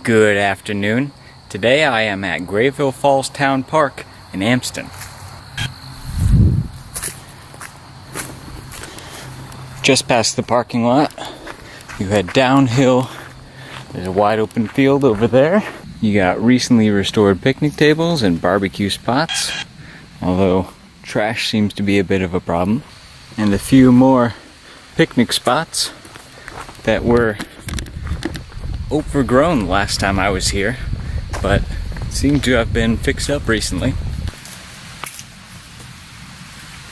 Good afternoon. Today I am at Grayville Falls Town Park in Amston. Just past the parking lot, you head downhill. There's a wide open field over there. You got recently restored picnic tables and barbecue spots, although trash seems to be a bit of a problem. And a few more picnic spots that were overgrown last time I was here, but seem to have been fixed up recently.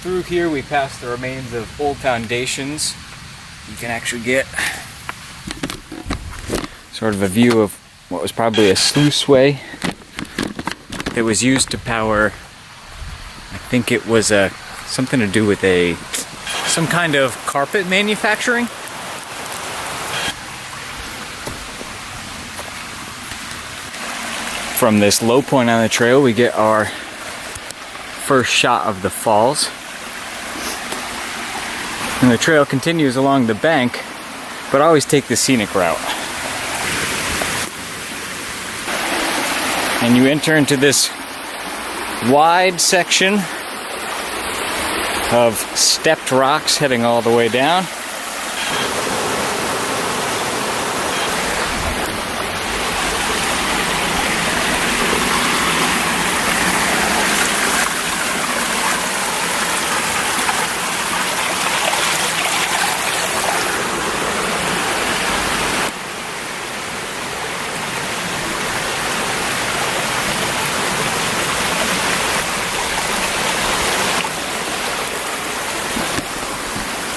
Through here we pass the remains of old foundations. You can actually get sort of a view of what was probably a sluiceway that was used to power, I think it was something to do with some kind of carpet manufacturing. From this low point on the trail, we get our first shot of the falls. And the trail continues along the bank, but I always take the scenic route. And you enter into this wide section of stepped rocks heading all the way down.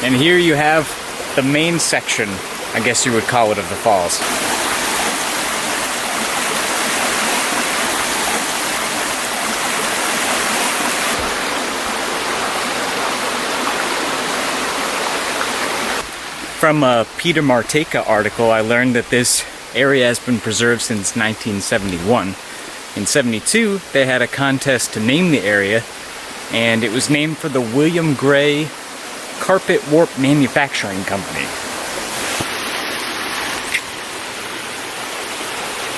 And here you have the main section, I guess you would call it, of the falls. From a Peter Marteka article, I learned that this area has been preserved since 1971. In 72, they had a contest to name the area, and it was named for the William Gray Carpet Warp Manufacturing Company.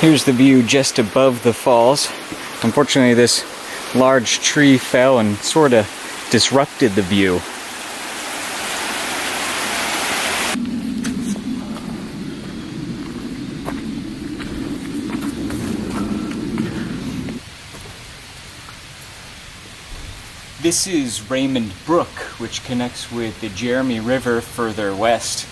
Here's the view just above the falls. Unfortunately, this large tree fell and sort of disrupted the view. This is Raymond Brook, which connects with the Jeremy River further west.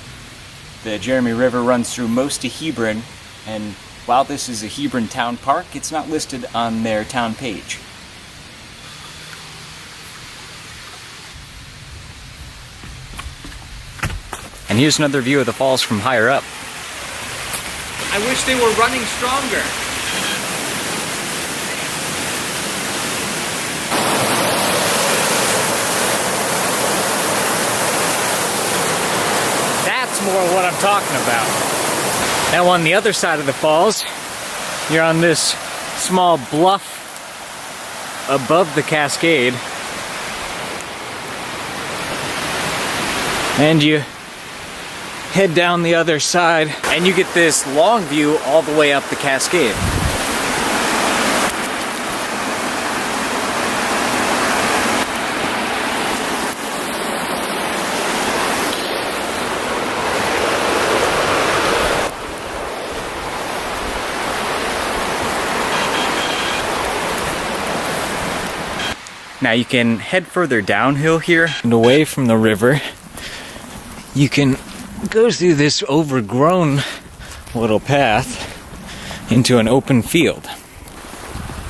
The Jeremy River runs through most of Hebron, and while this is a Hebron town park, it's not listed on their town page. And here's another view of the falls from higher up. I wish they were running stronger. More what I'm talking about. Now on the other side of the falls, you're on this small bluff above the cascade, and you head down the other side and you get this long view all the way up the cascade. Now you can head further downhill here and away from the river. You can go through this overgrown little path into an open field.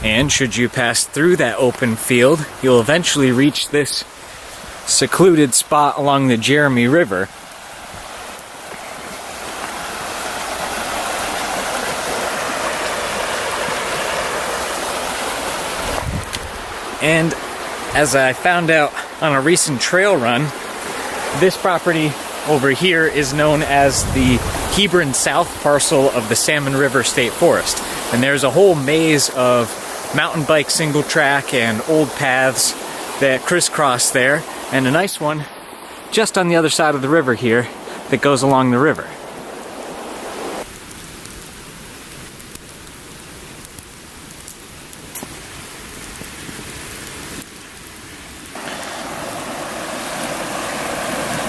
And should you pass through that open field, you'll eventually reach this secluded spot along the Jeremy River. And as I found out on a recent trail run, this property over here is known as the Hebron South parcel of the Salmon River State Forest. And there's a whole maze of mountain bike single track and old paths that crisscross there, and a nice one just on the other side of the river here that goes along the river.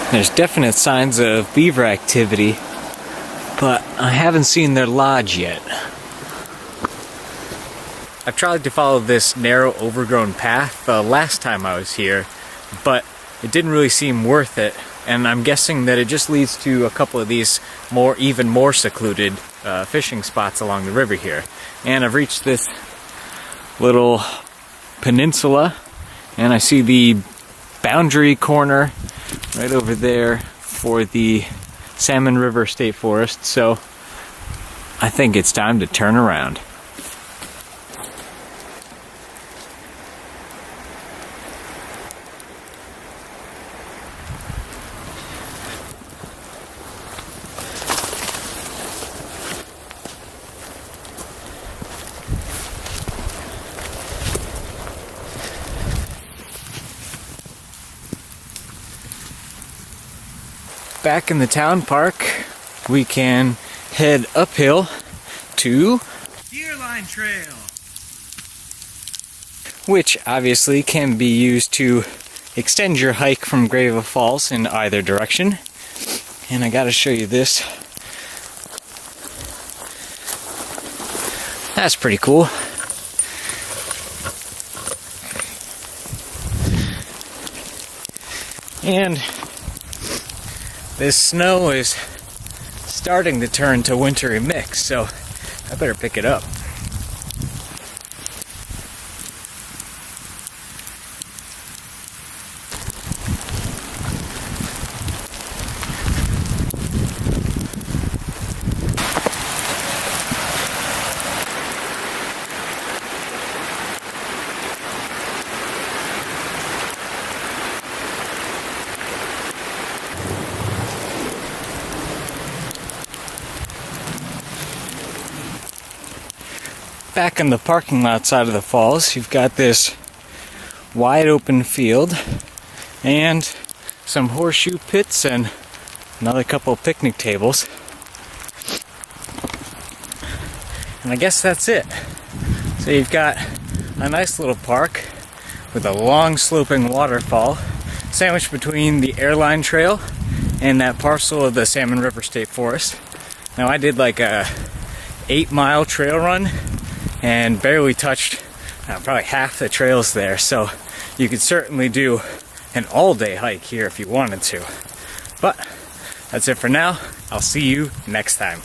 There's definite signs of beaver activity, but I haven't seen their lodge yet. I've tried to follow this narrow, overgrown path the last time I was here, but it didn't really seem worth it, and I'm guessing that it just leads to a couple of these even more secluded fishing spots along the river here. And I've reached this little peninsula, and I see the boundary corner right over there for the Salmon River State Forest, so I think it's time to turn around. Back in the town park, we can head uphill to Deer Line Trail, which obviously can be used to extend your hike from Grayville Falls in either direction. And I gotta show you this. That's pretty cool. And this snow is starting to turn to wintry mix, so I better pick it up. Back in the parking lot side of the falls, you've got this wide open field and some horseshoe pits and another couple of picnic tables. And I guess that's it. So you've got a nice little park with a long sloping waterfall sandwiched between the airline trail and that parcel of the Salmon River State Forest. Now I did like a 8-mile trail run and barely touched probably half the trails there, so you could certainly do an all-day hike here if you wanted to. But that's it for now. I'll see you next time.